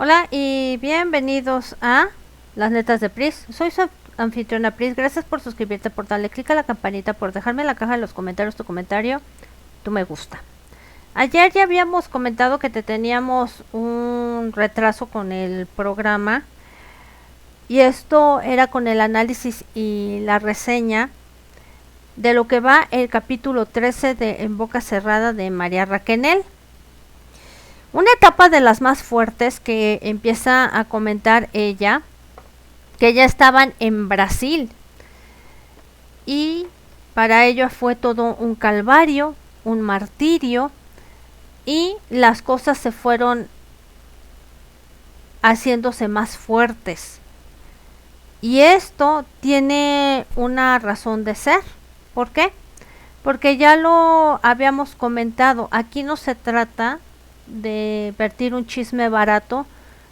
Hola y bienvenidos a Las Netas de Pris. Soy su anfitriona Pris. Gracias por suscribirte, por darle clic a la campanita, por dejarme en la caja de los comentarios tu comentario, tu me gusta. Ayer ya habíamos comentado que te teníamos un retraso con el programa y esto era con el análisis y la reseña de lo que va el capítulo 13 de En Boca Cerrada de María Raquenel. Una etapa de las más fuertes que empieza a comentar ella, que ya estaban en Brasil y para ello fue todo un calvario, un martirio, y las cosas se fueron haciéndose más fuertes. Y esto tiene una razón de ser. ¿Por qué? Porque ya lo habíamos comentado, aquí no se trata de vertir un chisme barato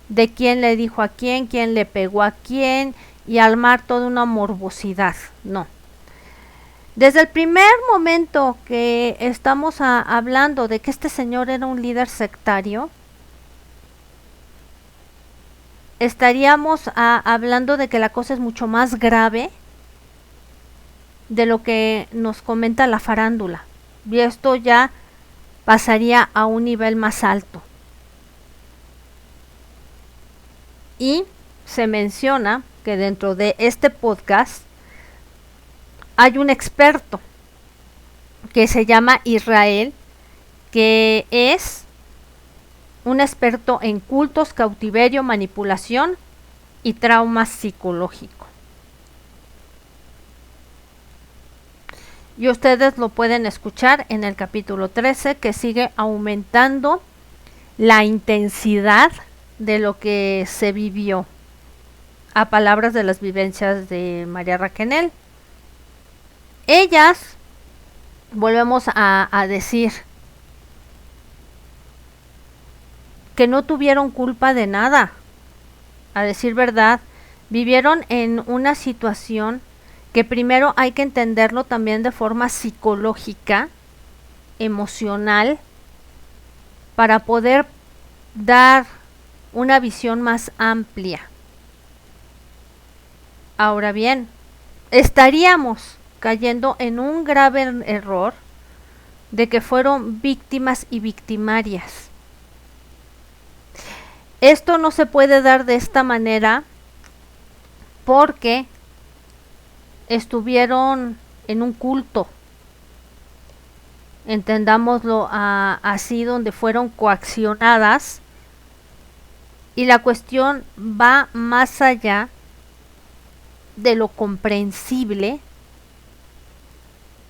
de quién le dijo a quién le pegó a quién y armar toda una morbosidad, no. Desde el primer momento que estamos hablando de que este señor era un líder sectario, estaríamos hablando de que la cosa es mucho más grave de lo que nos comenta la farándula. Y esto ya pasaría a un nivel más alto. Y se menciona que dentro de este podcast hay un experto que se llama Israel, que es un experto en cultos, cautiverio, manipulación y trauma psicológico. Y ustedes lo pueden escuchar en el capítulo 13, que sigue aumentando la intensidad de lo que se vivió, a palabras de las vivencias de María Raquenel. Ellas, volvemos a decir, que no tuvieron culpa de nada. A decir verdad, vivieron en una situación que primero hay que entenderlo también de forma psicológica, emocional, para poder dar una visión más amplia. Ahora bien, estaríamos cayendo en un grave error de que fueron víctimas y victimarias. Esto no se puede dar de esta manera porque estuvieron en un culto, entendámoslo así, donde fueron coaccionadas, y la cuestión va más allá de lo comprensible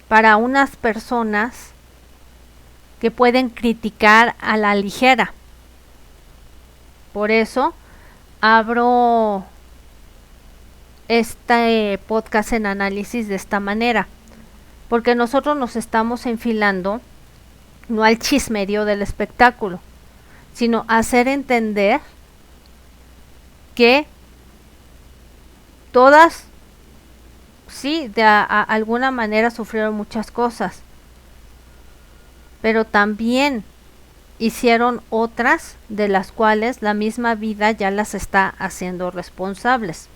para unas personas que pueden criticar a la ligera. Por eso abro este podcast en análisis de esta manera, porque nosotros nos estamos enfilando no al chismerío del espectáculo, sino a hacer entender que todas, sí, de alguna manera sufrieron muchas cosas, pero también hicieron otras de las cuales la misma vida ya las está haciendo responsables.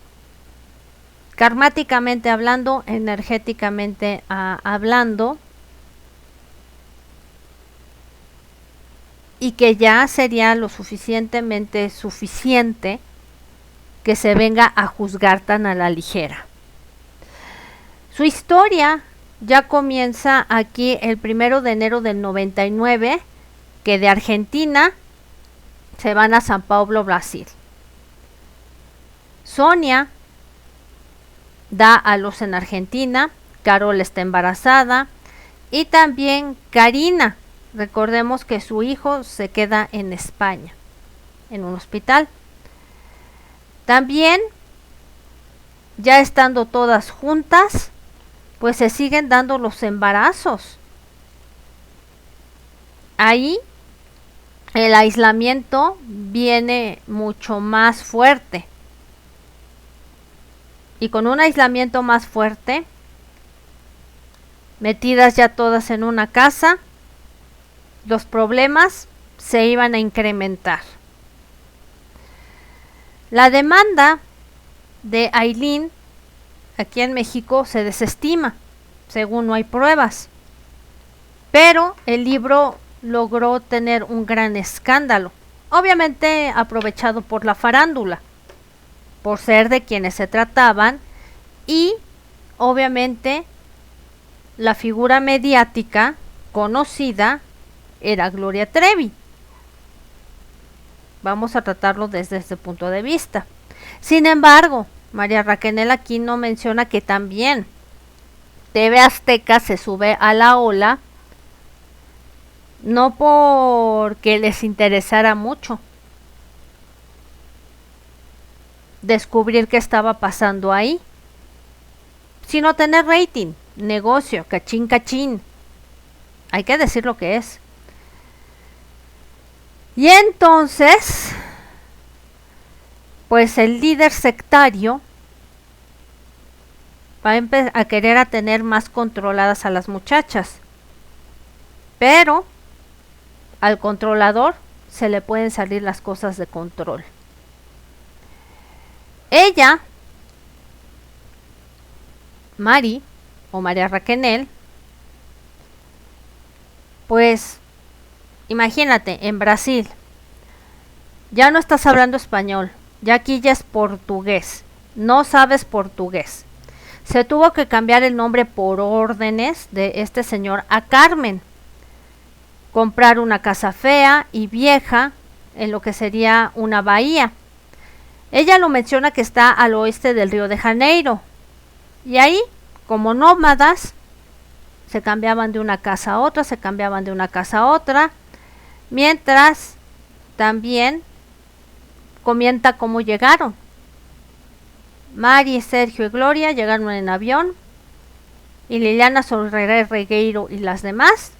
Karmáticamente hablando, energéticamente hablando, y que ya sería lo suficientemente suficiente que se venga a juzgar tan a la ligera. Su historia ya comienza aquí el 1 de enero del 99, que de Argentina se van a San Paulo, Brasil. Sonia da a luz en Argentina, Carol está embarazada y también Karina. Recordemos que su hijo se queda en España, en un hospital. También, ya estando todas juntas, pues se siguen dando los embarazos. Ahí el aislamiento viene mucho más fuerte. Y con un aislamiento más fuerte, metidas ya todas en una casa, los problemas se iban a incrementar. La demanda de Aileen aquí en México se desestima, según no hay pruebas. Pero el libro logró tener un gran escándalo, obviamente aprovechado por la farándula, por ser de quienes se trataban, y obviamente la figura mediática conocida era Gloria Trevi. Vamos a tratarlo desde este punto de vista. Sin embargo, María Raquenel aquí no menciona que también TV Azteca se sube a la ola, no porque les interesara mucho descubrir qué estaba pasando ahí, sino tener rating, negocio, cachín cachín. Hay que decir lo que es. Y entonces, pues el líder sectario va a querer a tener más controladas a las muchachas. Pero al controlador se le pueden salir las cosas de control. Ella, Mari o María Raquenel, pues imagínate, en Brasil ya no estás hablando español, ya aquí ya es portugués, no sabes portugués. Se tuvo que cambiar el nombre por órdenes de este señor a Carmen. Comprar una casa fea y vieja en lo que sería una bahía. Ella lo menciona que está al oeste del Río de Janeiro. Y ahí, como nómadas, se cambiaban de una casa a otra, se cambiaban de una casa a otra. Mientras, también comenta cómo llegaron. Mari, Sergio y Gloria llegaron en avión. Y Liliana Soler Regueiro y las demás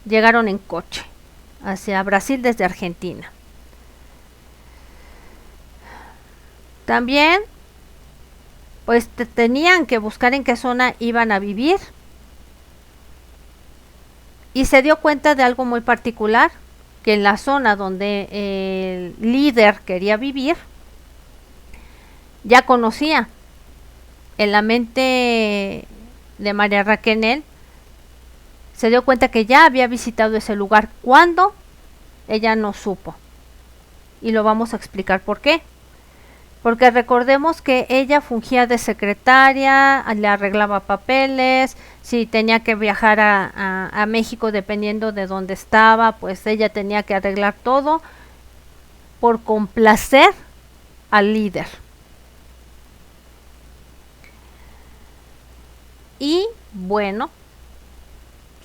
llegaron en coche hacia Brasil desde Argentina. También pues tenían que buscar en qué zona iban a vivir, y se dio cuenta de algo muy particular, que en la zona donde el líder quería vivir ya conocía. En la mente de María Raquenel se dio cuenta que ya había visitado ese lugar. ¿Cuándo? Ella no supo, y lo vamos a explicar por qué. Porque recordemos que ella fungía de secretaria, le arreglaba papeles, si tenía que viajar a México dependiendo de dónde estaba, pues ella tenía que arreglar todo por complacer al líder. Y bueno,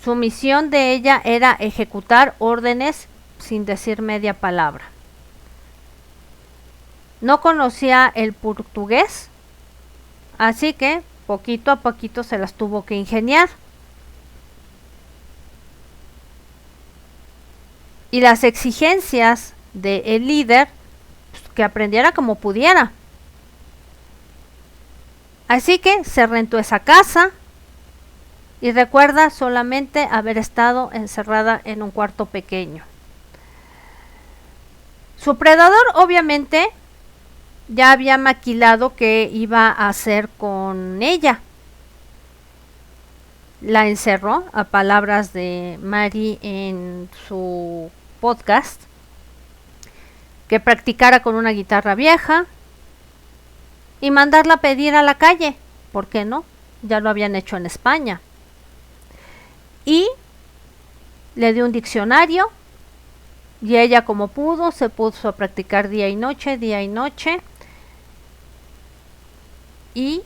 su misión de ella era ejecutar órdenes sin decir media palabra. No conocía el portugués, así que poquito a poquito se las tuvo que ingeniar. Y las exigencias del líder, pues, que aprendiera como pudiera. Así que se rentó esa casa y recuerda solamente haber estado encerrada en un cuarto pequeño. Su predador obviamente ya había maquilado qué iba a hacer con ella. La encerró, a palabras de Mari en su podcast, que practicara con una guitarra vieja y mandarla a pedir a la calle. ¿Por qué no? Ya lo habían hecho en España. Y le dio un diccionario, y ella, como pudo, se puso a practicar día y noche, día y noche. Y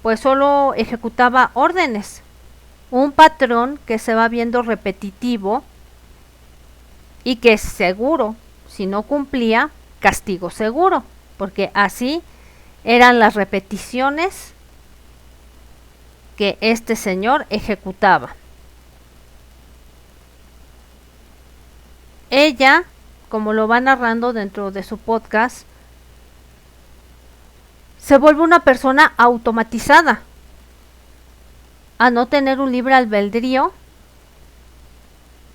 pues solo ejecutaba órdenes, un patrón que se va viendo repetitivo y que seguro, si no cumplía, castigo seguro, porque así eran las repeticiones que este señor ejecutaba. Ella, como lo va narrando dentro de su podcast, se vuelve una persona automatizada, a no tener un libre albedrío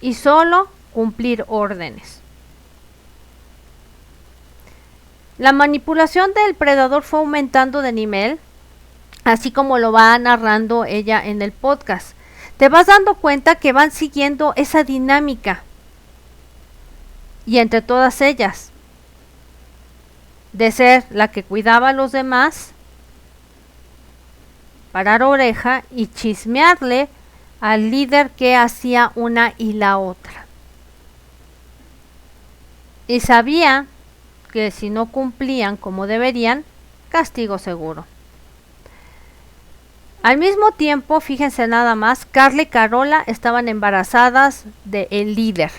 y solo cumplir órdenes. La manipulación del predador fue aumentando de nivel, así como lo va narrando ella en el podcast. Te vas dando cuenta que van siguiendo esa dinámica. Y entre todas ellas, de ser la que cuidaba a los demás, parar oreja y chismearle al líder que hacía una y la otra. Y sabía que si no cumplían como deberían, castigo seguro. Al mismo tiempo, fíjense nada más, Carla y Carola estaban embarazadas del líder.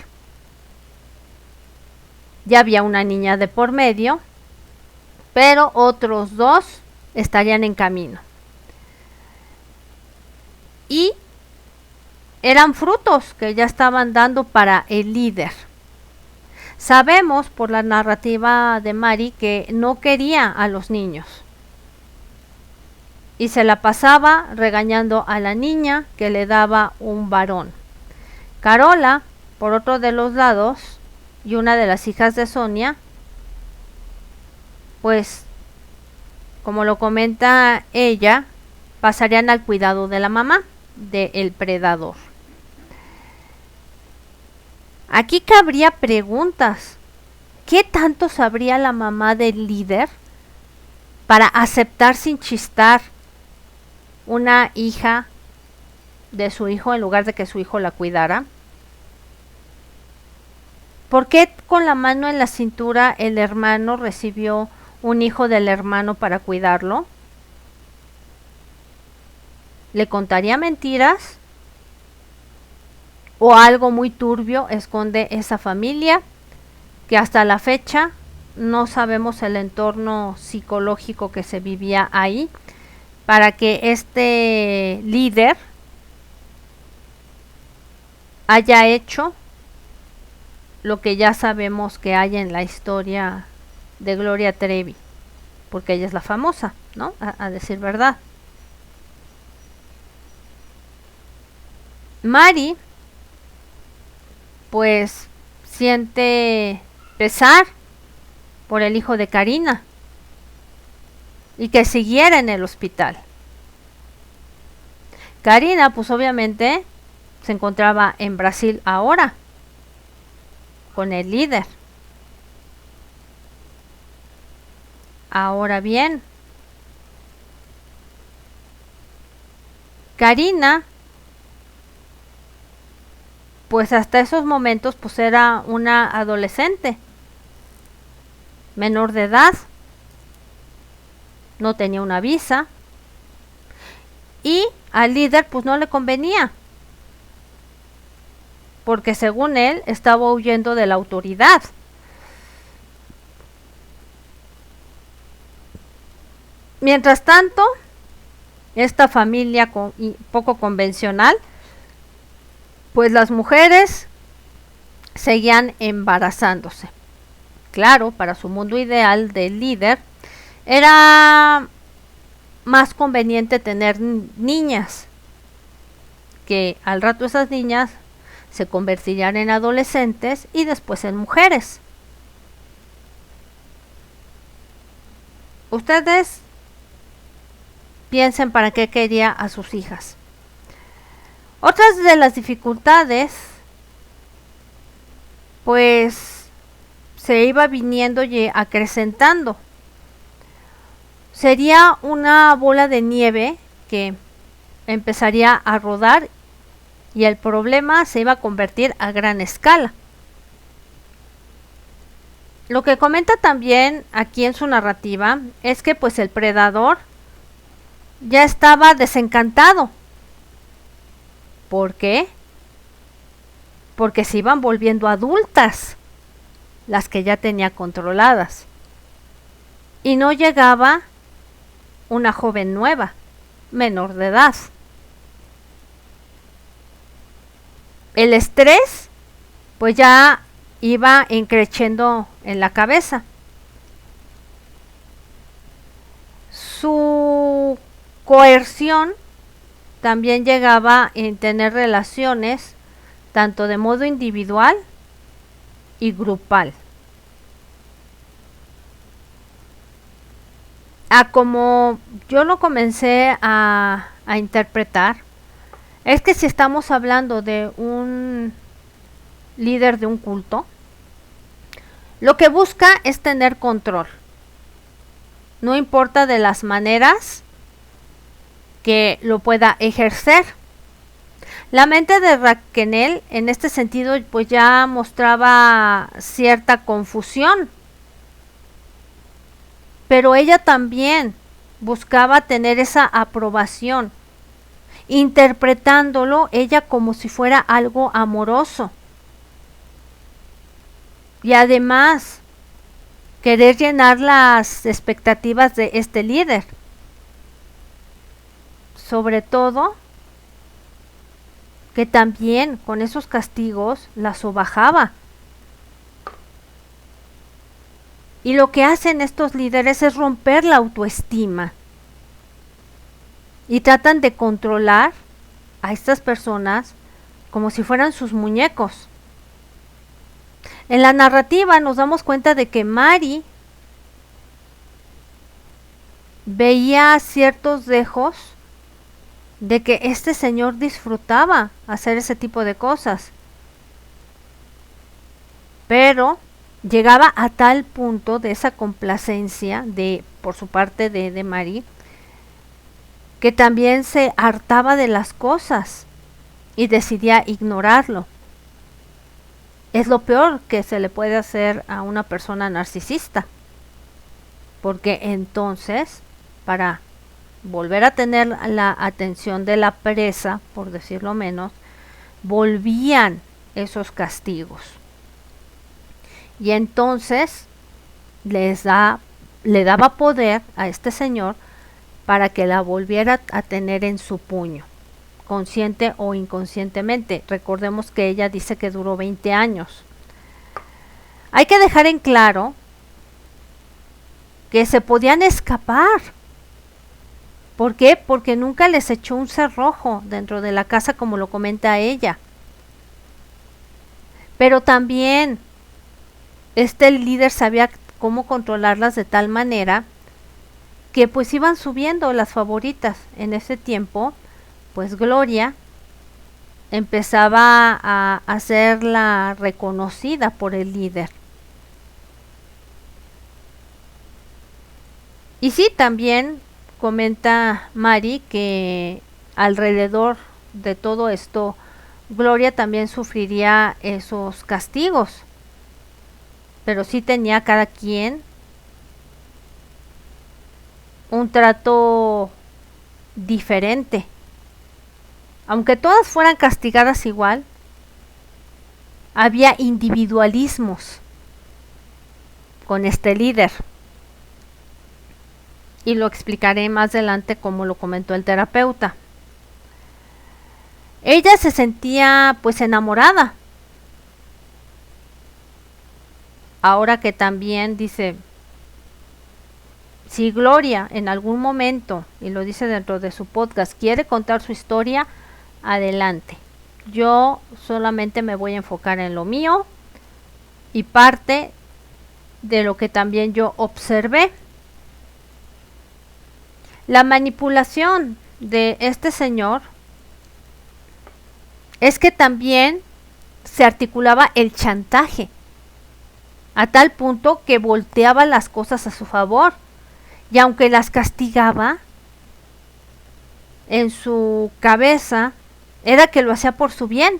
Ya había una niña de por medio, pero otros dos estarían en camino. Y eran frutos que ya estaban dando para el líder. Sabemos por la narrativa de Mari que no quería a los niños. Y se la pasaba regañando a la niña que le daba un varón. Carola, por otro de los lados, y una de las hijas de Sonia, pues, como lo comenta ella, pasarían al cuidado de la mamá, del predador. Aquí cabría preguntas. ¿Qué tanto sabría la mamá del líder para aceptar sin chistar una hija de su hijo en lugar de que su hijo la cuidara? ¿Por qué con la mano en la cintura el hermano recibió un hijo del hermano para cuidarlo? ¿Le contaría mentiras? ¿O algo muy turbio esconde esa familia? Que hasta la fecha no sabemos el entorno psicológico que se vivía ahí para que este líder haya hecho lo que ya sabemos que hay en la historia de Gloria Trevi, porque ella es la famosa, ¿no? A decir verdad. Mari, pues, siente pesar por el hijo de Karina y que siguiera en el hospital. Karina, pues obviamente, se encontraba en Brasil ahora, con el líder. Ahora bien, Karina, pues hasta esos momentos, pues era una adolescente, menor de edad, no tenía una visa, y al líder pues no le convenía, porque según él estaba huyendo de la autoridad. Mientras tanto, esta familia poco convencional, pues las mujeres seguían embarazándose. Claro, para su mundo ideal del líder, era más conveniente tener niñas, que al rato esas niñas se convertirían en adolescentes y después en mujeres. Ustedes piensen para qué quería a sus hijas. Otras de las dificultades, pues se iba viniendo y acrecentando. Sería una bola de nieve que empezaría a rodar y el problema se iba a convertir a gran escala. Lo que comenta también aquí en su narrativa es que pues el predador ya estaba desencantado. ¿Por qué? Porque se iban volviendo adultas las que ya tenía controladas y no llegaba una joven nueva, menor de edad. El estrés pues ya iba increciendo en la cabeza. Su coerción también llegaba en tener relaciones tanto de modo individual y grupal. a como yo lo comencé a interpretar, es que si estamos hablando de un líder de un culto, lo que busca es tener control. No importa de las maneras que lo pueda ejercer. La mente de Raquel en este sentido pues ya mostraba cierta confusión, pero ella también buscaba tener esa aprobación, interpretándolo ella como si fuera algo amoroso. Y además, querer llenar las expectativas de este líder. Sobre todo, que también con esos castigos la sobajaba. Y lo que hacen estos líderes es romper la autoestima. Y tratan de controlar a estas personas como si fueran sus muñecos. En la narrativa nos damos cuenta de que Mary veía ciertos dejos de que este señor disfrutaba hacer ese tipo de cosas. Pero llegaba a tal punto de esa complacencia por su parte de Mary, que también se hartaba de las cosas y decidía ignorarlo. Es lo peor que se le puede hacer a una persona narcisista, porque entonces, para volver a tener la atención de la presa, por decirlo menos, volvían esos castigos. Y entonces le daba poder a este señor para que la volviera a tener en su puño, consciente o inconscientemente. Recordemos que ella dice que duró 20 años. Hay que dejar en claro que se podían escapar. ¿Por qué? Porque nunca les echó un cerrojo dentro de la casa, como lo comenta ella. Pero también este líder sabía cómo controlarlas de tal manera que pues iban subiendo las favoritas. En ese tiempo, pues Gloria empezaba a hacerla reconocida por el líder. Y sí, también comenta Mary que alrededor de todo esto, Gloria también sufriría esos castigos. Pero sí tenía cada quien un trato diferente. Aunque todas fueran castigadas igual, había individualismos con este líder. Y lo explicaré más adelante como lo comentó el terapeuta. Ella se sentía pues enamorada. Ahora que también dice, si Gloria en algún momento, y lo dice dentro de su podcast, quiere contar su historia, adelante. Yo solamente me voy a enfocar en lo mío y parte de lo que también yo observé. La manipulación de este señor es que también se articulaba el chantaje, a tal punto que volteaba las cosas a su favor. Y aunque las castigaba, en su cabeza era que lo hacía por su bien,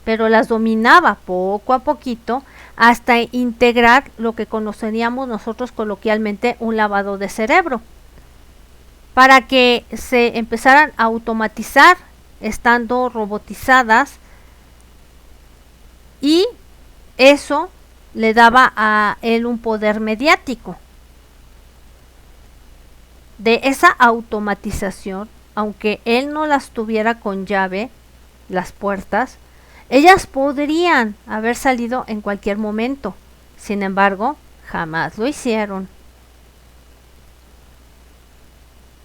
pero las dominaba poco a poquito hasta integrar lo que conoceríamos nosotros coloquialmente un lavado de cerebro, para que se empezaran a automatizar estando robotizadas, y eso le daba a él un poder mediático. De esa automatización, aunque él no las tuviera con llave, las puertas, ellas podrían haber salido en cualquier momento. Sin embargo, jamás lo hicieron.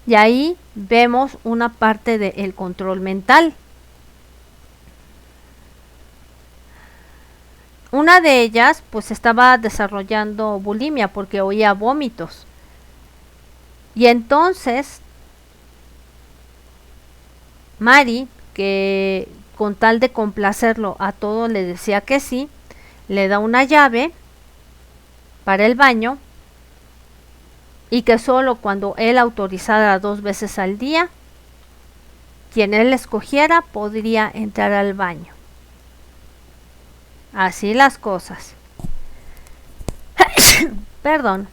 Y ahí vemos una parte del control mental. Una de ellas pues estaba desarrollando bulimia porque oía vómitos. Y entonces Mari, que con tal de complacerlo a todo le decía que sí, le da una llave para el baño y que solo cuando él autorizara 2 veces al día, quien él escogiera podría entrar al baño. Así las cosas. Perdón.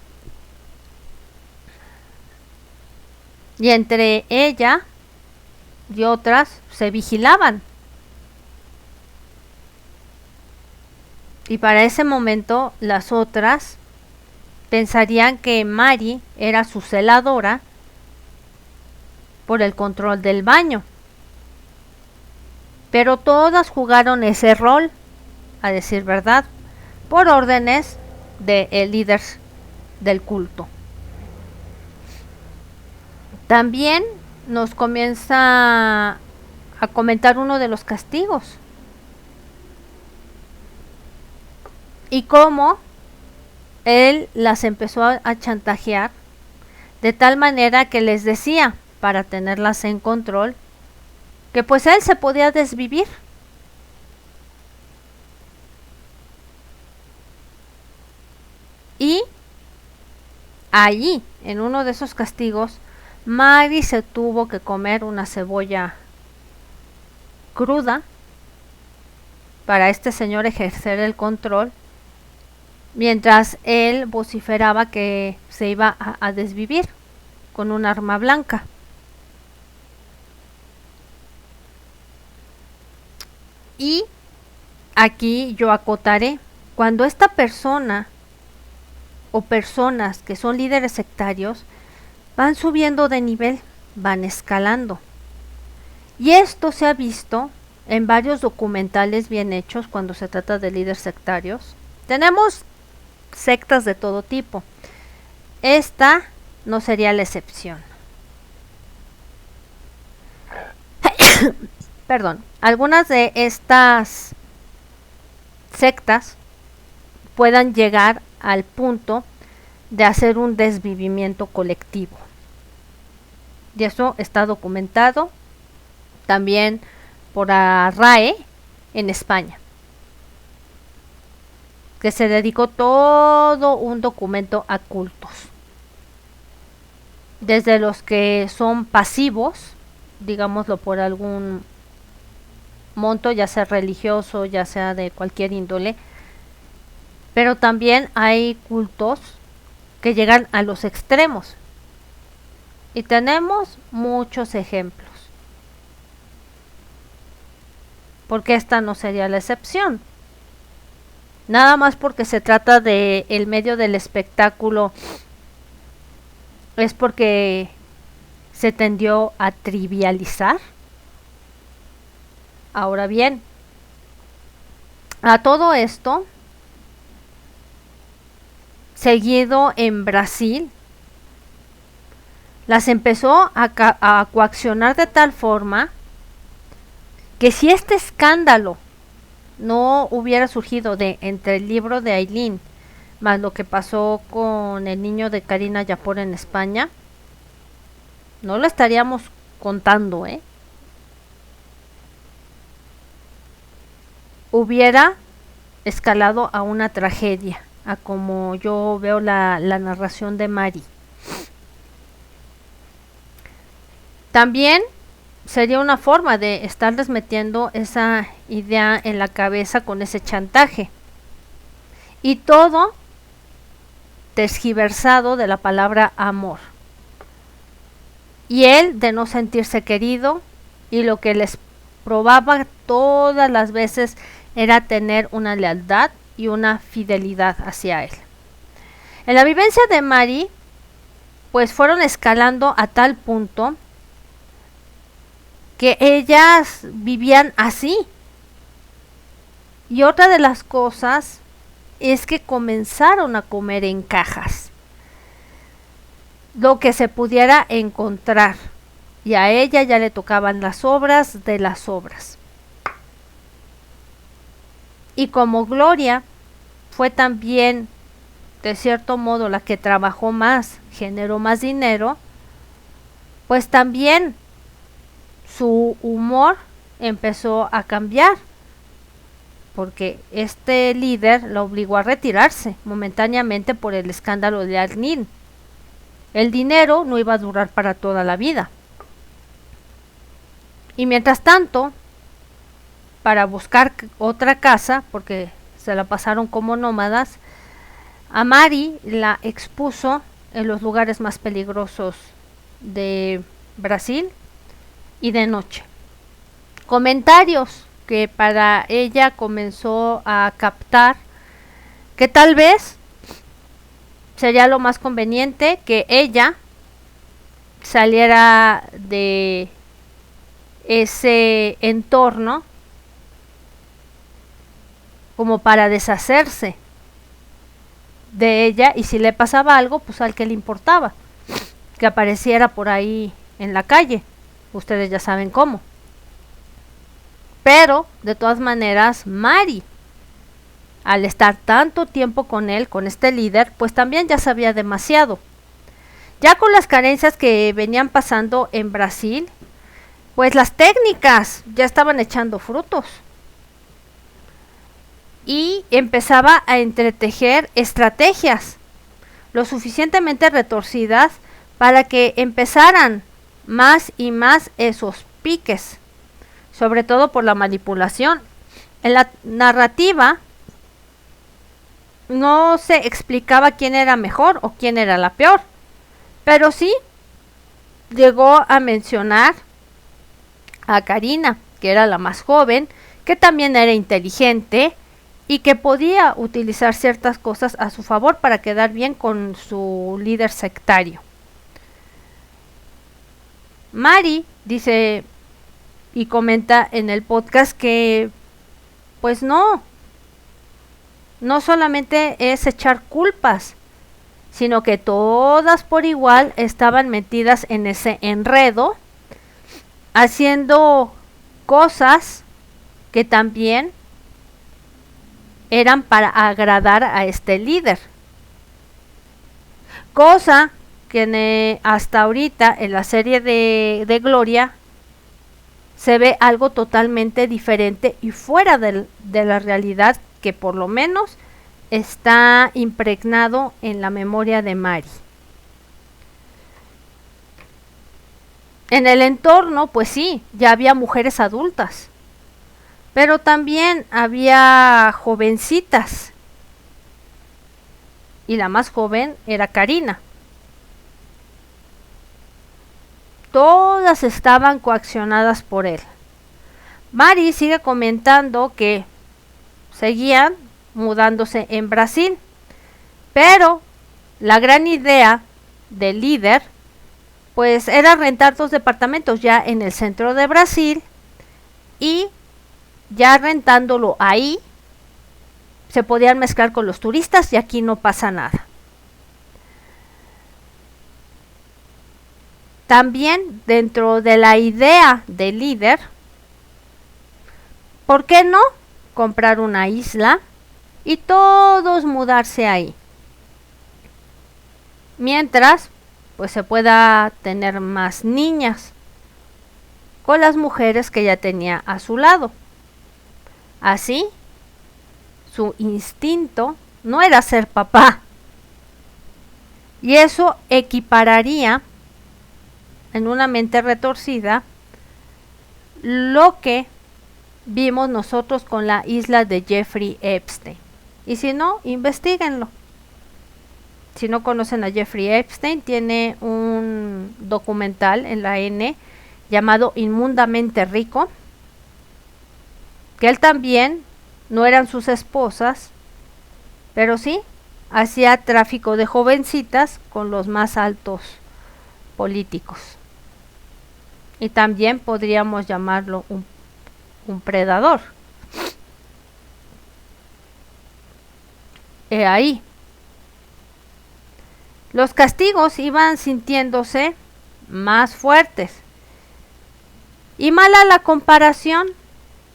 Y entre ella y otras se vigilaban. Y para ese momento las otras pensarían que Mari era su celadora por el control del baño. Pero todas jugaron ese rol, a decir verdad, por órdenes del líder del culto. También nos comienza a comentar uno de los castigos y cómo él las empezó a chantajear de tal manera que les decía, para tenerlas en control, que pues él se podía desvivir. Y allí, en uno de esos castigos, Mari se tuvo que comer una cebolla cruda para este señor ejercer el control, mientras él vociferaba que se iba a desvivir con un arma blanca. Y aquí yo acotaré, cuando esta persona o personas que son líderes sectarios van subiendo de nivel, van escalando. Y esto se ha visto en varios documentales bien hechos cuando se trata de líderes sectarios. Tenemos sectas de todo tipo. Esta no sería la excepción. Perdón, algunas de estas sectas puedan llegar al punto de hacer un desvivimiento colectivo. Y eso está documentado también por RAE en España, que se dedicó todo un documento a cultos. Desde los que son pasivos, digámoslo por algún monto, ya sea religioso, ya sea de cualquier índole, pero también hay cultos que llegan a los extremos. Y tenemos muchos ejemplos. Porque esta no sería la excepción. Nada más porque se trata de el medio del espectáculo es porque se tendió a trivializar. Ahora bien, a todo esto, seguido en Brasil, las empezó a coaccionar de tal forma que si este escándalo no hubiera surgido de entre el libro de Ailín más lo que pasó con el niño de Karina Yapor en España, no lo estaríamos contando, hubiera escalado a una tragedia, a como yo veo la narración de Mari. También sería una forma de estarles metiendo esa idea en la cabeza con ese chantaje. Y todo tergiversado de la palabra amor. Y él de no sentirse querido, y lo que les probaba todas las veces era tener una lealtad y una fidelidad hacia él. En la vivencia de Mari, pues fueron escalando a tal punto que ellas vivían así. Y otra de las cosas es que comenzaron a comer en cajas lo que se pudiera encontrar, y a ella ya le tocaban las sobras de las sobras. Y como Gloria fue también de cierto modo la que trabajó más, generó más dinero, pues también su humor empezó a cambiar, porque este líder lo obligó a retirarse momentáneamente por el escándalo de Al-Nin. El dinero no iba a durar para toda la vida. Y mientras tanto, para buscar otra casa, porque se la pasaron como nómadas, a Mari la expuso en los lugares más peligrosos de Brasil y de noche. Comentarios que para ella comenzó a captar que tal vez sería lo más conveniente que ella saliera de ese entorno como para deshacerse de ella, y si le pasaba algo, pues al que le importaba, que apareciera por ahí en la calle, ustedes ya saben cómo. Pero de todas maneras, Mari, al estar tanto tiempo con él, con este líder, pues también ya sabía demasiado. Ya con las carencias que venían pasando en Brasil, pues las técnicas ya estaban echando frutos. Y empezaba a entretejer estrategias lo suficientemente retorcidas para que empezaran más y más esos piques, sobre todo por la manipulación. En la narrativa no se explicaba quién era mejor o quién era la peor, pero sí llegó a mencionar a Karina, que era la más joven, que también era inteligente y que podía utilizar ciertas cosas a su favor para quedar bien con su líder sectario. Mari dice y comenta en el podcast que pues no solamente es echar culpas, sino que todas por igual estaban metidas en ese enredo, haciendo cosas que también eran para agradar a este líder. Cosa que hasta ahorita en la serie de Gloria se ve algo totalmente diferente y fuera de la realidad, que por lo menos está impregnado en la memoria de Mari. En el entorno, pues sí, ya había mujeres adultas, pero también había jovencitas, y la más joven era Karina. Todas estaban coaccionadas por él. Mari sigue comentando que seguían mudándose en Brasil, pero la gran idea del líder pues era rentar 2 departamentos ya en el centro de Brasil, y ya rentándolo ahí se podían mezclar con los turistas y aquí no pasa nada. También dentro de la idea del líder, ¿por qué no comprar una isla y todos mudarse ahí? Mientras pues se pueda tener más niñas con las mujeres que ya tenía a su lado. Así, su instinto no era ser papá, y eso equipararía en una mente retorcida lo que vimos nosotros con la isla de Jeffrey Epstein. Y si no, investíguenlo. Si no conocen a Jeffrey Epstein, tiene un documental en la N llamado Inmundamente Rico, que él también no eran sus esposas, pero sí hacía tráfico de jovencitas con los más altos políticos. Y también podríamos llamarlo un predador. Ahí. Los castigos iban sintiéndose más fuertes. Y mala la comparación,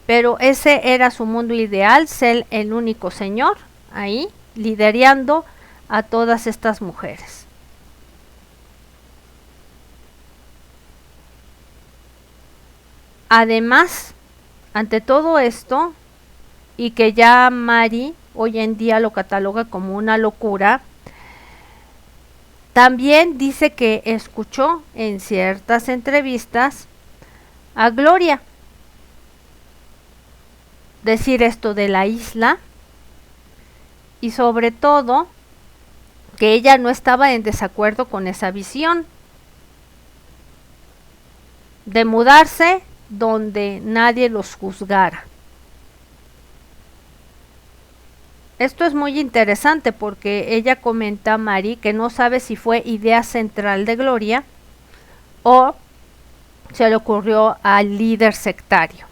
pero ese era su mundo ideal, ser el único señor ahí, liderando a todas estas mujeres. Además, ante todo esto, y que ya Mari hoy en día lo cataloga como una locura, también dice que escuchó en ciertas entrevistas a Gloria decir esto de la isla, y sobre todo que ella no estaba en desacuerdo con esa visión de mudarse donde nadie los juzgara. Esto es muy interesante porque ella comenta, Mari, que no sabe si fue idea central de Gloria o se le ocurrió al líder sectario.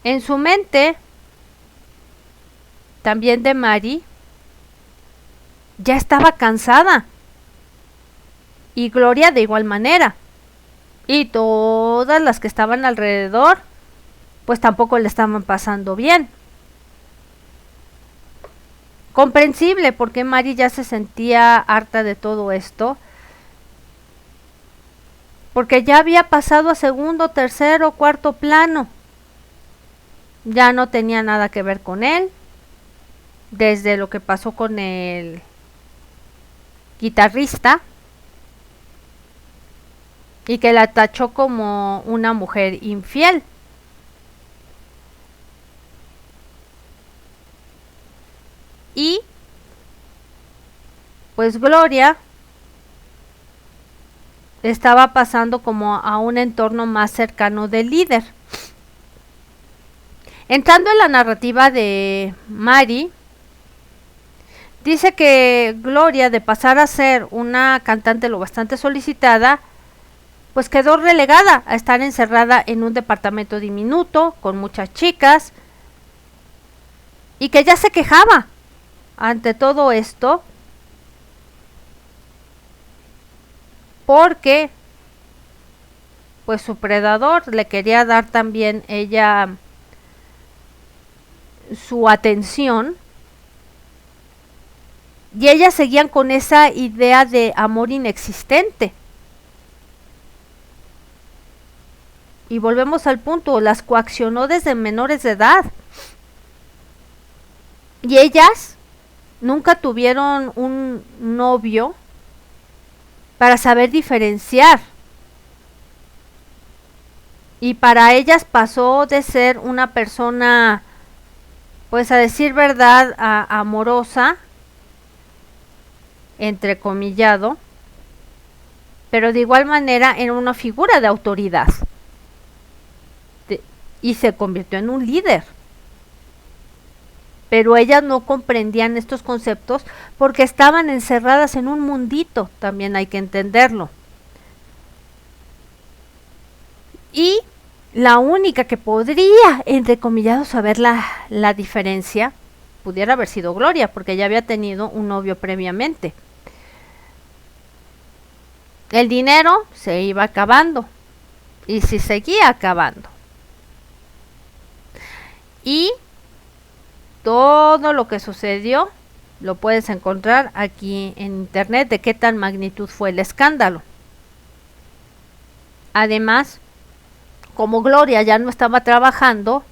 En su mente, también de Mari, ya estaba cansada. Y Gloria de igual manera. Y todas las que estaban alrededor, pues tampoco le estaban pasando bien. Comprensible, porque Mari ya se sentía harta de todo esto. Porque ya había pasado a segundo, tercero, cuarto plano. Ya no tenía nada que ver con él. Desde lo que pasó con el guitarrista. Y que la tachó como una mujer infiel. Y pues Gloria estaba pasando como a un entorno más cercano del líder. Entrando en la narrativa de Mari, dice que Gloria, de pasar a ser una cantante lo bastante solicitada, pues quedó relegada a estar encerrada en un departamento diminuto, con muchas chicas, y que ya se quejaba ante todo esto, porque pues su predador le quería dar también ella su atención, y ellas seguían con esa idea de amor inexistente. Y volvemos al punto, las coaccionó desde menores de edad. Y ellas nunca tuvieron un novio para saber diferenciar. Y para ellas pasó de ser una persona, pues a decir verdad, amorosa, entrecomillado, pero de igual manera era una figura de autoridad. Y se convirtió en un líder. Pero ellas no comprendían estos conceptos porque estaban encerradas en un mundito, también hay que entenderlo. Y la única que podría, entre comillas, saber la diferencia, pudiera haber sido Gloria, porque ella había tenido un novio previamente. El dinero se iba acabando, y se seguía acabando. Y todo lo que sucedió lo puedes encontrar aquí en internet, de qué tan magnitud fue el escándalo. Además, como Gloria ya no estaba trabajando,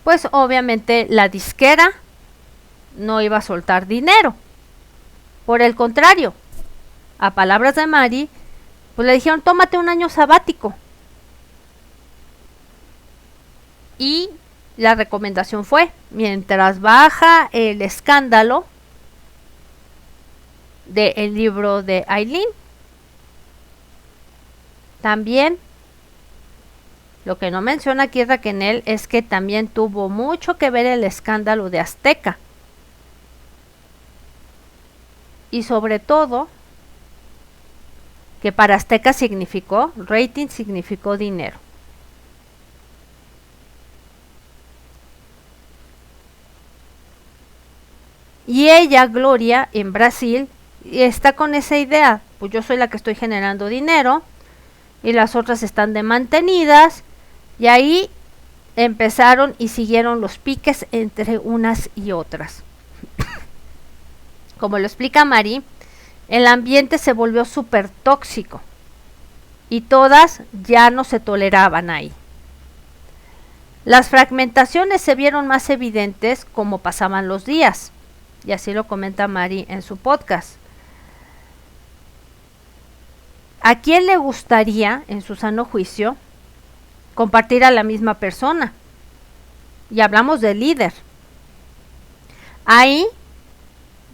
pues obviamente la disquera no iba a soltar dinero. Por el contrario, a palabras de Mari, pues le dijeron, tómate un año sabático. Y la recomendación fue, mientras baja el escándalo del libro de Aileen. También, lo que no menciona aquí Raquel es que también tuvo mucho que ver el escándalo de Azteca. Y sobre todo, que para Azteca significó, rating significó dinero. Y ella, Gloria, en Brasil, está con esa idea, pues yo soy la que estoy generando dinero y las otras están de mantenidas, y ahí empezaron y siguieron los piques entre unas y otras. Como lo explica Mari, el ambiente se volvió súper tóxico y todas ya no se toleraban ahí. Las fragmentaciones se vieron más evidentes como pasaban los días, y así lo comenta Mari en su podcast. ¿A quién le gustaría, en su sano juicio, compartir a la misma persona? Y hablamos del líder. Ahí,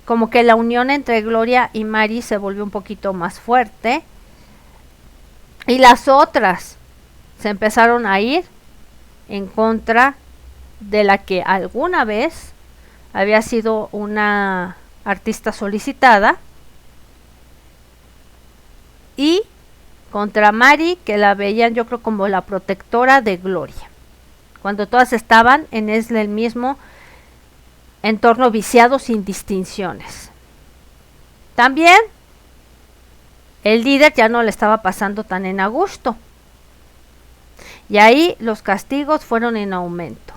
como que la unión entre Gloria y Mari se volvió un poquito más fuerte, y las otras se empezaron a ir en contra de la que alguna vez había sido una artista solicitada, y contra Mari, que la veían yo creo como la protectora de Gloria, cuando todas estaban en el mismo entorno viciado sin distinciones. También el líder ya no le estaba pasando tan en a gusto, y ahí los castigos fueron en aumento.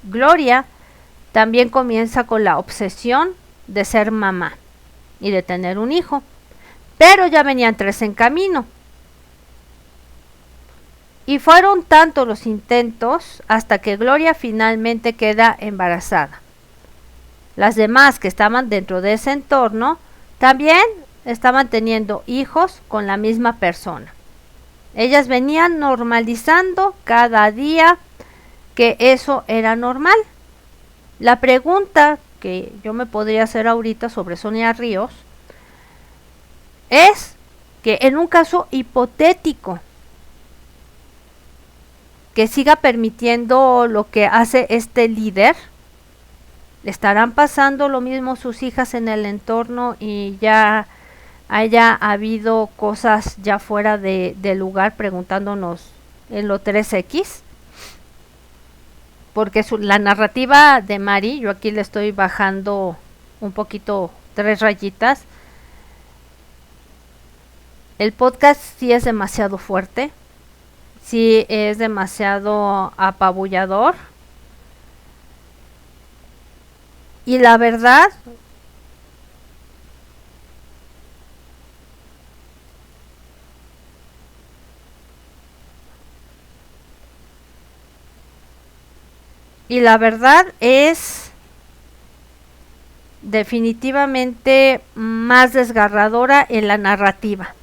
Gloria también comienza con la obsesión de ser mamá y de tener un hijo, pero ya venían 3 en camino. Y fueron tantos los intentos hasta que Gloria finalmente queda embarazada. Las demás que estaban dentro de ese entorno también estaban teniendo hijos con la misma persona. Ellas venían normalizando cada día que eso era normal. La pregunta que yo me podría hacer ahorita sobre Sonia Ríos es que en un caso hipotético que siga permitiendo lo que hace este líder, ¿le estarán pasando lo mismo sus hijas en el entorno y ya haya habido cosas ya fuera de lugar, preguntándonos en lo 3X? Porque la narrativa de Mari, yo aquí le estoy bajando un poquito 3 rayitas. El podcast sí es demasiado fuerte, sí es demasiado apabullador, y la verdad es definitivamente más desgarradora en la narrativa,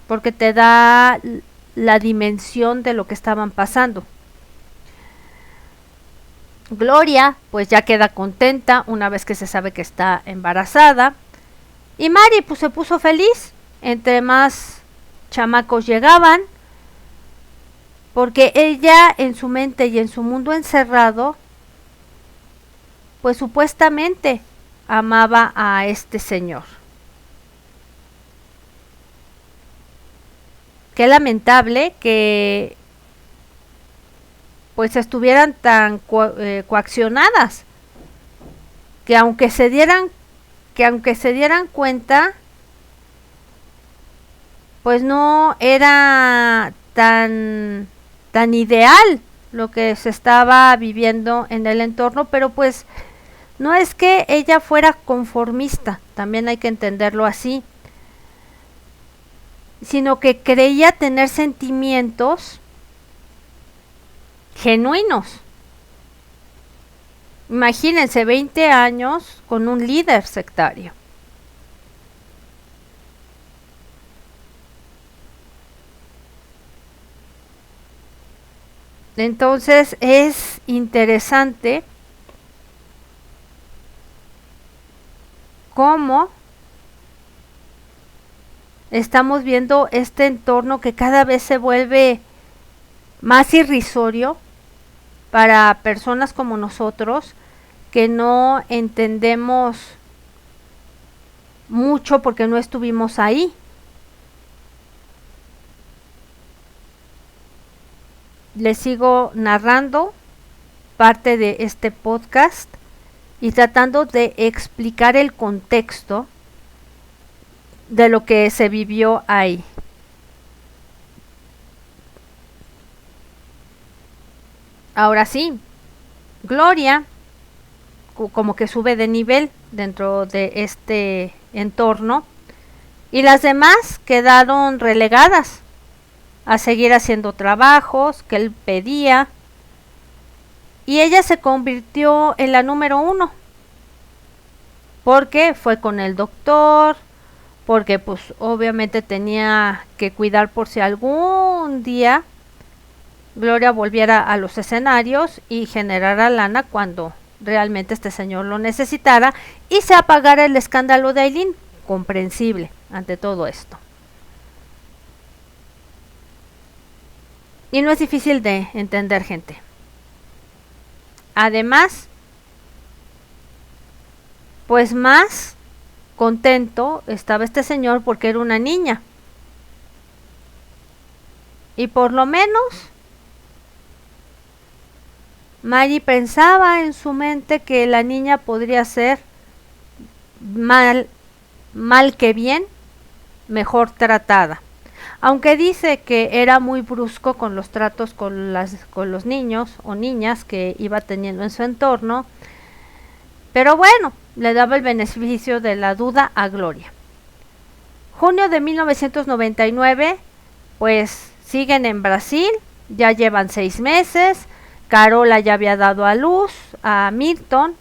porque te da la dimensión de lo que estaban pasando. Gloria pues ya queda contenta una vez que se sabe que está embarazada, y Mari pues se puso feliz entre más chamacos llegaban, porque ella en su mente y en su mundo encerrado pues supuestamente amaba a este señor. Qué lamentable que pues estuvieran tan coaccionadas, que aunque se dieran cuenta, pues no era tan ideal lo que se estaba viviendo en el entorno, pero pues no es que ella fuera conformista, también hay que entenderlo así, sino que creía tener sentimientos genuinos. Imagínense 20 años con un líder sectario. Entonces es interesante cómo estamos viendo este entorno que cada vez se vuelve más irrisorio para personas como nosotros, que no entendemos mucho porque no estuvimos ahí. Les sigo narrando parte de este podcast y tratando de explicar el contexto de lo que se vivió ahí. Ahora sí, Gloria como que sube de nivel dentro de este entorno y las demás quedaron relegadas a seguir haciendo trabajos que él pedía, y ella se convirtió en la número 1 porque fue con el doctor, porque pues obviamente tenía que cuidar por si algún día Gloria volviera a los escenarios y generara lana cuando realmente este señor lo necesitara y se apagara el escándalo de Aileen, comprensible ante todo esto. Y no es difícil de entender, gente. Además, pues más contento estaba este señor porque era una niña. Y por lo menos Mary pensaba en su mente que la niña podría ser mal que bien, mejor tratada. Aunque dice que era muy brusco con los tratos con los niños o niñas que iba teniendo en su entorno, pero bueno, le daba el beneficio de la duda a Gloria. Junio de 1999, pues siguen en Brasil, ya llevan 6 meses, Carola ya había dado a luz a Milton,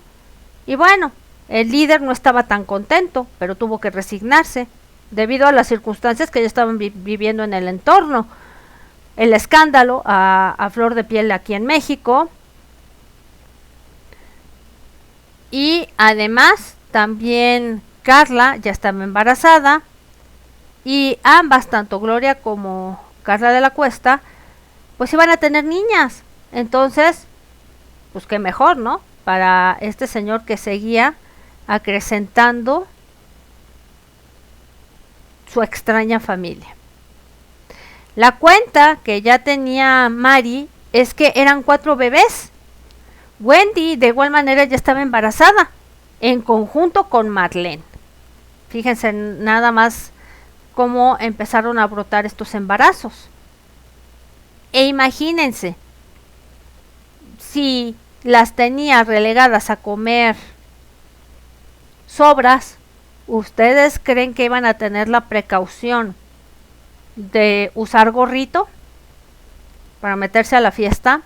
y bueno, el líder no estaba tan contento, pero tuvo que resignarse debido a las circunstancias que ya estaban viviendo en el entorno. El escándalo a flor de piel aquí en México. Y además también Carla ya estaba embarazada. Y ambas, tanto Gloria como Carla de la Cuesta, pues iban a tener niñas. Entonces, pues qué mejor, ¿no? Para este señor que seguía acrecentando su extraña familia. La cuenta que ya tenía Mary es que eran 4 bebés. Wendy de igual manera ya estaba embarazada, en conjunto con Marlene. Fíjense nada más cómo empezaron a brotar estos embarazos. E imagínense, si las tenía relegadas a comer sobras, ¿ustedes creen que iban a tener la precaución de usar gorrito para meterse a la fiesta?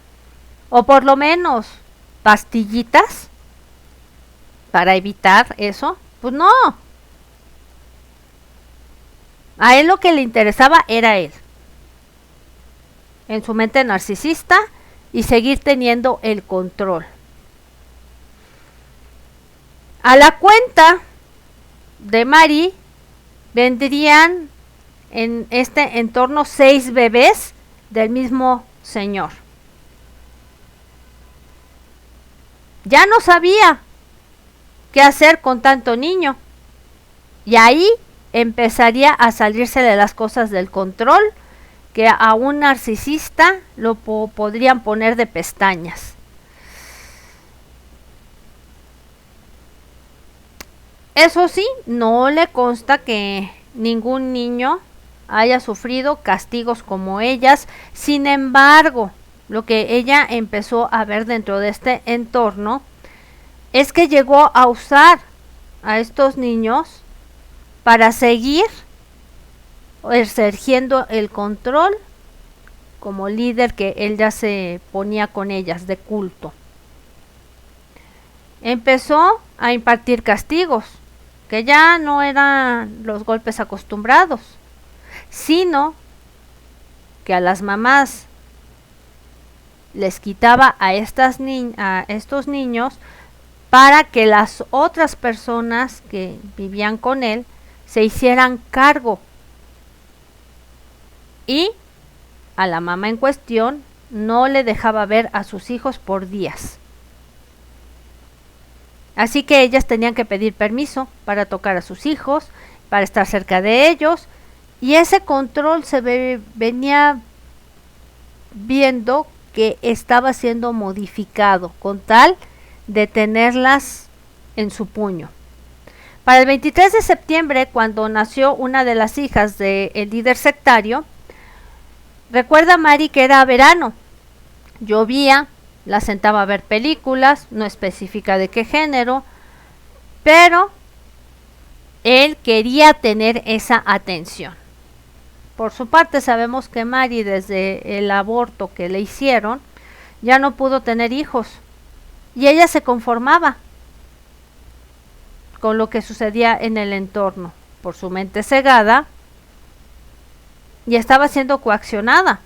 O por lo menos pastillitas para evitar eso. Pues no. A él lo que le interesaba era él, en su mente narcisista, y seguir teniendo el control. A la cuenta de Mary vendrían en este entorno 6 bebés del mismo señor. Ya no sabía qué hacer con tanto niño, y ahí empezaría a salirse de las cosas del control, que a un narcisista lo podrían poner de pestañas. Eso sí, no le consta que ningún niño haya sufrido castigos como ellas. Sin embargo, lo que ella empezó a ver dentro de este entorno es que llegó a usar a estos niños para seguir ejerciendo el control como líder que él ya se ponía con ellas de culto. Empezó a impartir castigos, que ya no eran los golpes acostumbrados, sino que a las mamás les quitaba a estos niños para que las otras personas que vivían con él se hicieran cargo, y a la mamá en cuestión no le dejaba ver a sus hijos por días. Así que ellas tenían que pedir permiso para tocar a sus hijos, para estar cerca de ellos, y ese control se venía viendo que estaba siendo modificado con tal de tenerlas en su puño. Para el 23 de septiembre, cuando nació una de las hijas del líder sectario, recuerda Mary que era verano, llovía, la sentaba a ver películas, no especifica de qué género, pero Él quería tener esa atención. Por su parte, sabemos que Mary, desde el aborto que le hicieron, ya no pudo tener hijos. Y ella se conformaba con lo que sucedía en el entorno. Por su mente cegada, y estaba siendo coaccionada.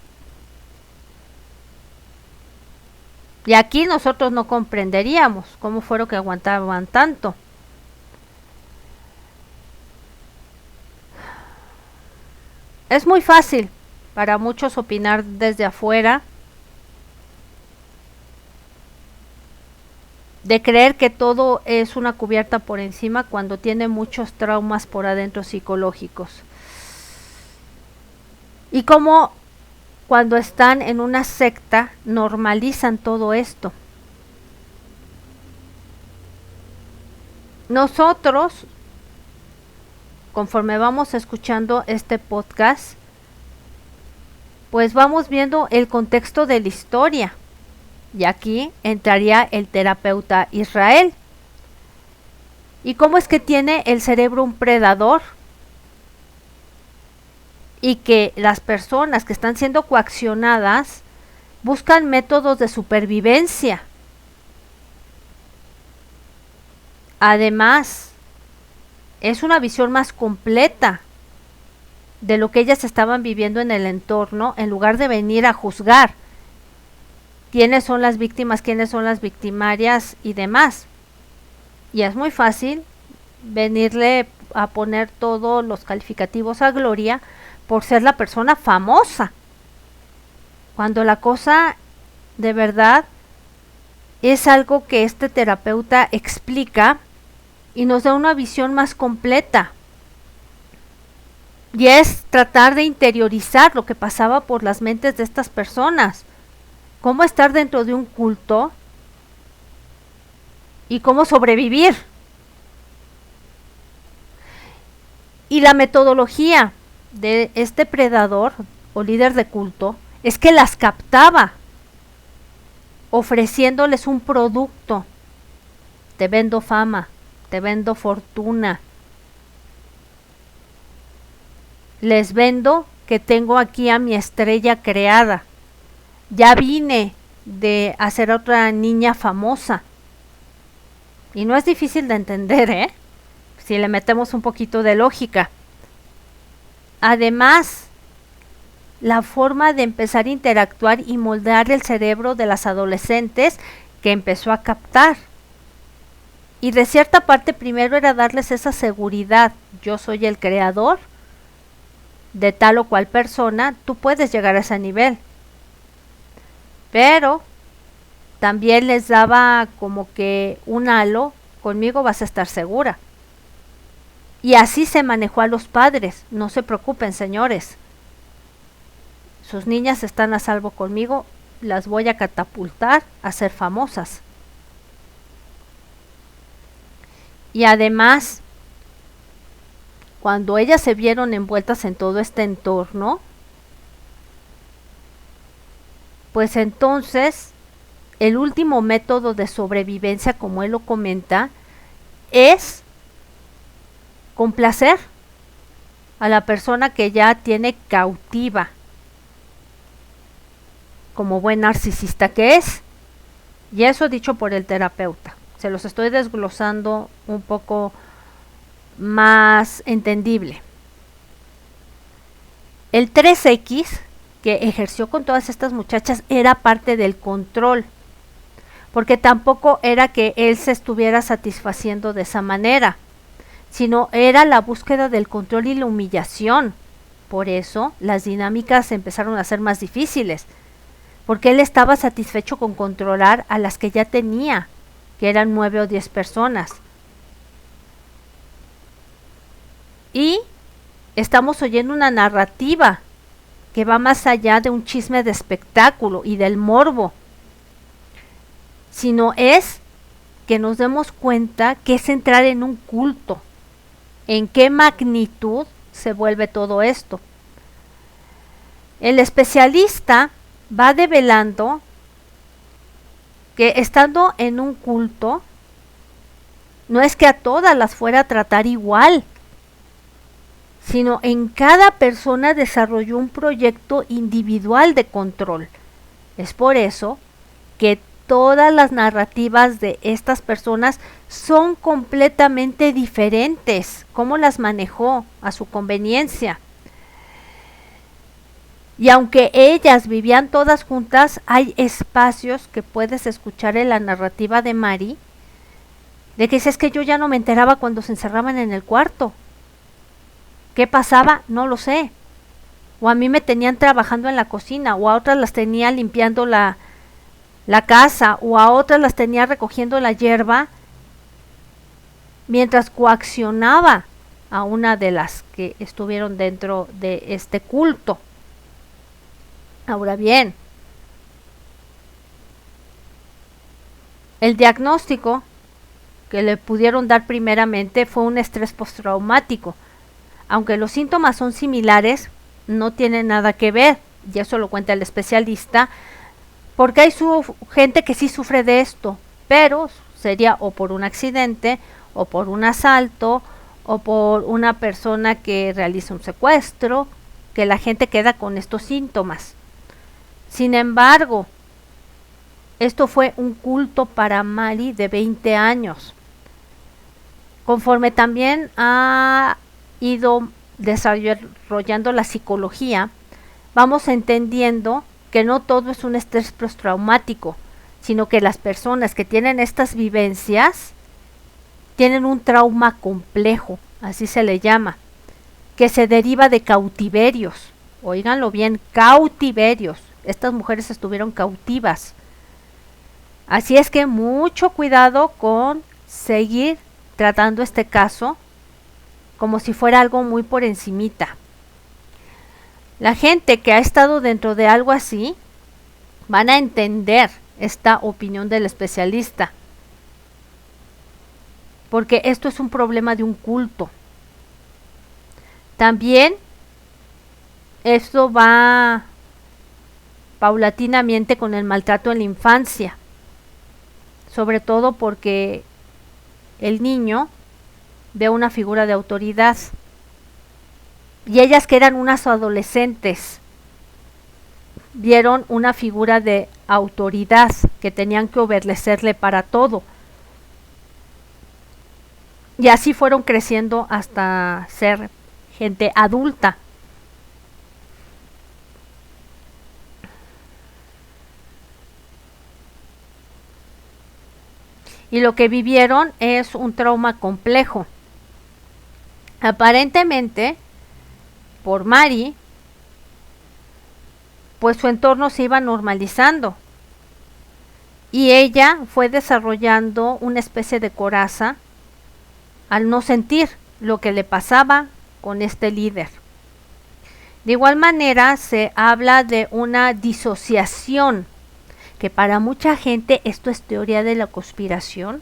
Y aquí nosotros no comprenderíamos cómo fueron que aguantaban tanto. Es muy fácil para muchos opinar desde afuera, de creer que todo es una cubierta por encima cuando tiene muchos traumas por adentro psicológicos. Y como cuando están en una secta normalizan todo esto. Nosotros, conforme vamos escuchando este podcast, pues vamos viendo el contexto de la historia. Y aquí entraría el terapeuta Israel. ¿Y cómo es que tiene el cerebro un predador? Y que las personas que están siendo coaccionadas buscan métodos de supervivencia. Además, es una visión más completa de lo que ellas estaban viviendo en el entorno, en lugar de venir a juzgar quiénes son las víctimas, quiénes son las victimarias y demás. Y es muy fácil venirle a poner todos los calificativos a Gloria por ser la persona famosa, cuando la cosa de verdad es algo que este terapeuta explica y nos da una visión más completa. Y es tratar de interiorizar lo que pasaba por las mentes de estas personas. Cómo estar dentro de un culto y cómo sobrevivir. Y la metodología de este predador o líder de culto es que las captaba, ofreciéndoles un producto. Te vendo fama, te vendo fortuna. Les vendo que tengo aquí a mi estrella creada. Ya vine de hacer otra niña famosa. Y no es difícil de entender, si le metemos un poquito de lógica. Además, la forma de empezar a interactuar y moldear el cerebro de las adolescentes que empezó a captar. Y de cierta parte primero era darles esa seguridad. Yo soy el creador de tal o cual persona, tú puedes llegar a ese nivel. Pero también les daba como que un halo, conmigo vas a estar segura. Y así se manejó a los padres. No se preocupen, señores. Sus niñas están a salvo conmigo, las voy a catapultar a ser famosas. Y además, cuando ellas se vieron envueltas en todo este entorno, pues entonces el último método de sobrevivencia, como él lo comenta, es complacer a la persona que ya tiene cautiva, como buen narcisista que es. Y eso dicho por el terapeuta. Se los estoy desglosando un poco más entendible. El 3X que ejerció con todas estas muchachas era parte del control, porque tampoco era que él se estuviera satisfaciendo de esa manera, sino era la búsqueda del control y la humillación. Por eso las dinámicas empezaron a ser más difíciles, porque él estaba satisfecho con controlar a las que ya tenía, que eran 9 o 10 personas. Y estamos oyendo una narrativa que va más allá de un chisme de espectáculo y del morbo, sino es que nos demos cuenta que es entrar en un culto. ¿En qué magnitud se vuelve todo esto? El especialista va develando que estando en un culto, no es que a todas las fuera a tratar igual, sino en cada persona desarrolló un proyecto individual de control. Es por eso que todas las narrativas de estas personas son completamente diferentes, cómo las manejó a su conveniencia. Y aunque ellas vivían todas juntas, hay espacios que puedes escuchar en la narrativa de Mari, de que es que yo ya no me enteraba cuando se encerraban en el cuarto. ¿Qué pasaba? No lo sé. O a mí me tenían trabajando en la cocina, o a otras las tenía limpiando la casa, o a otras las tenía recogiendo la hierba, mientras coaccionaba a una de las que estuvieron dentro de este culto. Ahora bien, el diagnóstico que le pudieron dar primeramente fue un estrés postraumático. Aunque los síntomas son similares, no tienen nada que ver, y eso lo cuenta el especialista, porque hay gente que sí sufre de esto, pero sería o por un accidente, o por un asalto, o por una persona que realiza un secuestro, que la gente queda con estos síntomas. Sin embargo, esto fue un culto para Mari de 20 años. Conforme también ha ido desarrollando la psicología, vamos entendiendo que no todo es un estrés postraumático, sino que las personas que tienen estas vivencias tienen un trauma complejo, así se le llama, que se deriva de cautiverios. Óiganlo bien, cautiverios. Estas mujeres estuvieron cautivas. Así es que mucho cuidado con seguir tratando este caso como si fuera algo muy por encimita. La gente que ha estado dentro de algo así van a entender esta opinión del especialista, porque esto es un problema de un culto. También esto va paulatinamente con el maltrato en la infancia, sobre todo porque el niño ve una figura de autoridad, y ellas que eran unas adolescentes vieron una figura de autoridad que tenían que obedecerle para todo, y así fueron creciendo hasta ser gente adulta. Y lo que vivieron es un trauma complejo. Aparentemente, por Mari, pues su entorno se iba normalizando. Y ella fue desarrollando una especie de coraza al no sentir lo que le pasaba con este líder. De igual manera, se habla de una disociación, que para mucha gente esto es teoría de la conspiración,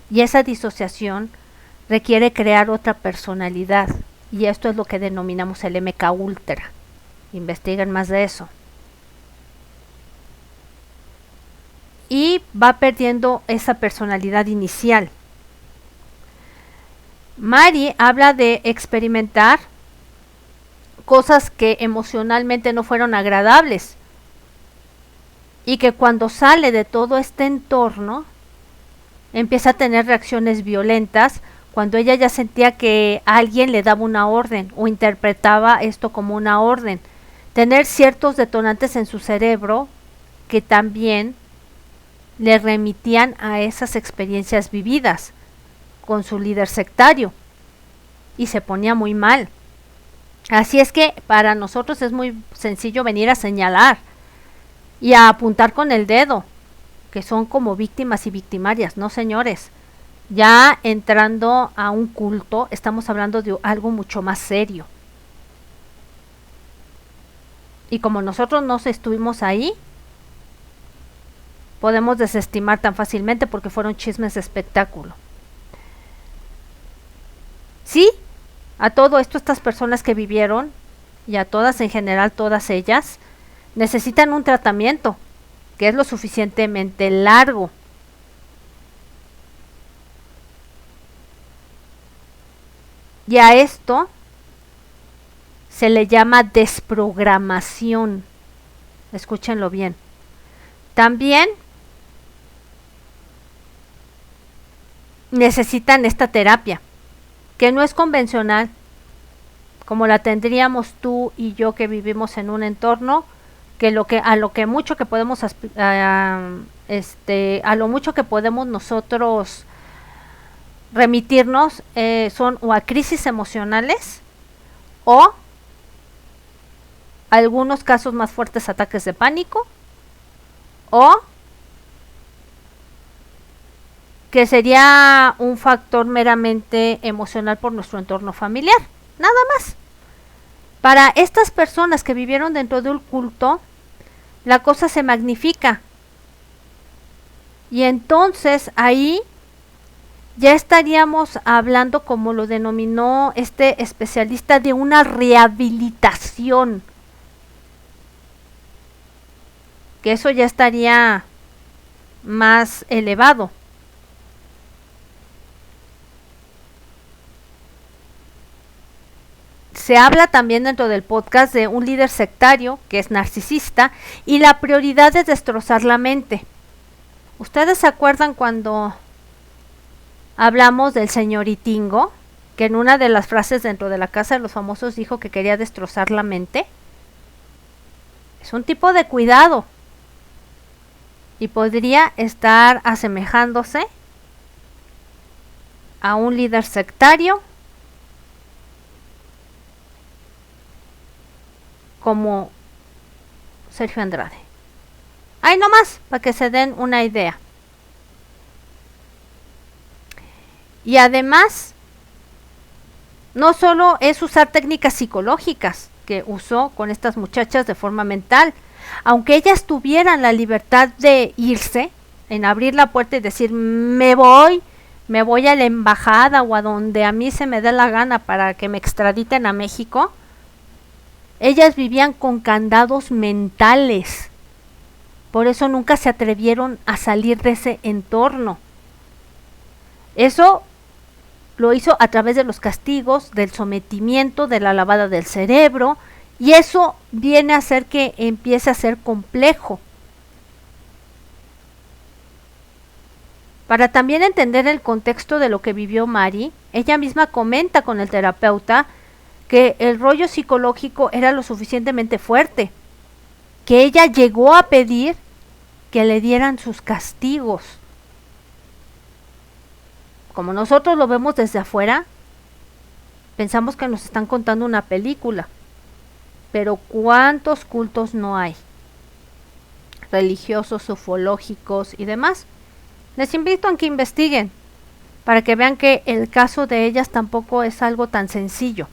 y esa disociación requiere crear otra personalidad, y esto es lo que denominamos el MK Ultra. Investiguen más de eso. Y va perdiendo esa personalidad inicial. Mari habla de experimentar cosas que emocionalmente no fueron agradables, y que cuando sale de todo este entorno empieza a tener reacciones violentas cuando ella ya sentía que alguien le daba una orden o interpretaba esto como una orden. Tener ciertos detonantes en su cerebro que también le remitían a esas experiencias vividas con su líder sectario, y se ponía muy mal. Así es que para nosotros es muy sencillo venir a señalar y a apuntar con el dedo, que son como víctimas y victimarias. No, señores, ya entrando a un culto estamos hablando de algo mucho más serio, y como nosotros no estuvimos ahí, podemos desestimar tan fácilmente porque fueron chismes de espectáculo. Sí, a todo esto estas personas que vivieron, y a todas en general, todas ellas necesitan un tratamiento que es lo suficientemente largo. Y a esto se le llama desprogramación. Escúchenlo bien. También necesitan esta terapia, que no es convencional, como la tendríamos tú y yo que vivimos en un entorno que a lo mucho que podemos nosotros remitirnos son o a crisis emocionales o algunos casos más fuertes, ataques de pánico, o que sería un factor meramente emocional por nuestro entorno familiar, nada más. Para estas personas que vivieron dentro de un culto, la cosa se magnifica. Y entonces ahí ya estaríamos hablando, como lo denominó este especialista, de una rehabilitación. Que eso ya estaría más elevado. Se habla también dentro del podcast de un líder sectario que es narcisista y la prioridad es destrozar la mente. ¿Ustedes se acuerdan cuando hablamos del señor Itingo, que en una de las frases dentro de la Casa de los Famosos dijo que quería destrozar la mente? Es un tipo de cuidado y podría estar asemejándose a un líder sectario como Sergio Andrade. Ahí nomás, para que se den una idea. Y además, no solo es usar técnicas psicológicas que usó con estas muchachas de forma mental, aunque ellas tuvieran la libertad de irse, en abrir la puerta y decir, me voy a la embajada o a donde a mí se me dé la gana para que me extraditen a México, ellas vivían con candados mentales. Por eso nunca se atrevieron a salir de ese entorno. Eso lo hizo a través de los castigos, del sometimiento, de la lavada del cerebro, y eso viene a hacer que empiece a ser complejo. Para también entender el contexto de lo que vivió Mari, ella misma comenta con el terapeuta que el rollo psicológico era lo suficientemente fuerte, que ella llegó a pedir que le dieran sus castigos. Como nosotros lo vemos desde afuera, pensamos que nos están contando una película, pero ¿cuántos cultos no hay? Religiosos, ufológicos y demás. Les invito a que investiguen, para que vean que el caso de ellas tampoco es algo tan sencillo.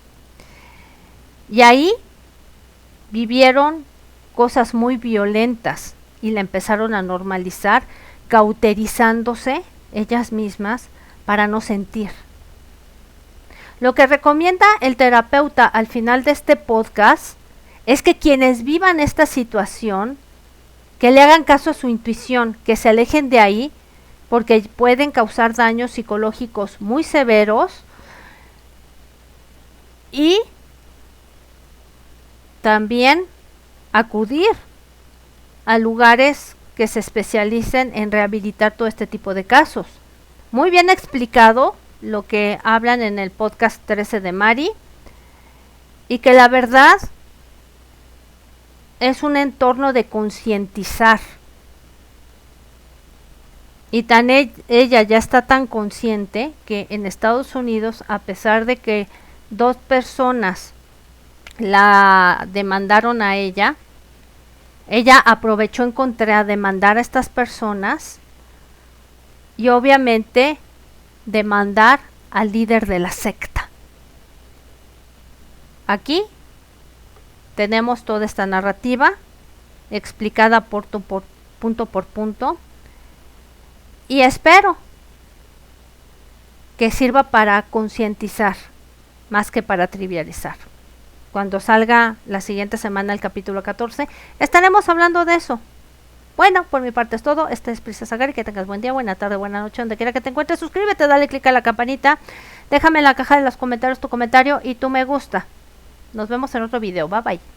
Y ahí vivieron cosas muy violentas y la empezaron a normalizar, cauterizándose ellas mismas para no sentir. Lo que recomienda el terapeuta al final de este podcast es que quienes vivan esta situación, que le hagan caso a su intuición, que se alejen de ahí, porque pueden causar daños psicológicos muy severos, y también acudir a lugares que se especialicen en rehabilitar todo este tipo de casos. Muy bien explicado lo que hablan en el podcast 13 de Mari, y que la verdad es un entorno de concientizar. Y ella ya está tan consciente que en Estados Unidos, a pesar de que 2 personas la demandaron a ella aprovechó en contrademandar a estas personas y obviamente demandar al líder de la secta. Aquí tenemos toda esta narrativa explicada punto por punto, y espero que sirva para concientizar más que para trivializar. Cuando salga la siguiente semana el capítulo 14, estaremos hablando de eso. Bueno, por mi parte es todo. Esta es Princesa Gary. Que tengas buen día, buena tarde, buena noche, donde quiera que te encuentres. Suscríbete, dale click a la campanita. Déjame en la caja de los comentarios tu comentario y tu me gusta. Nos vemos en otro video. Bye bye.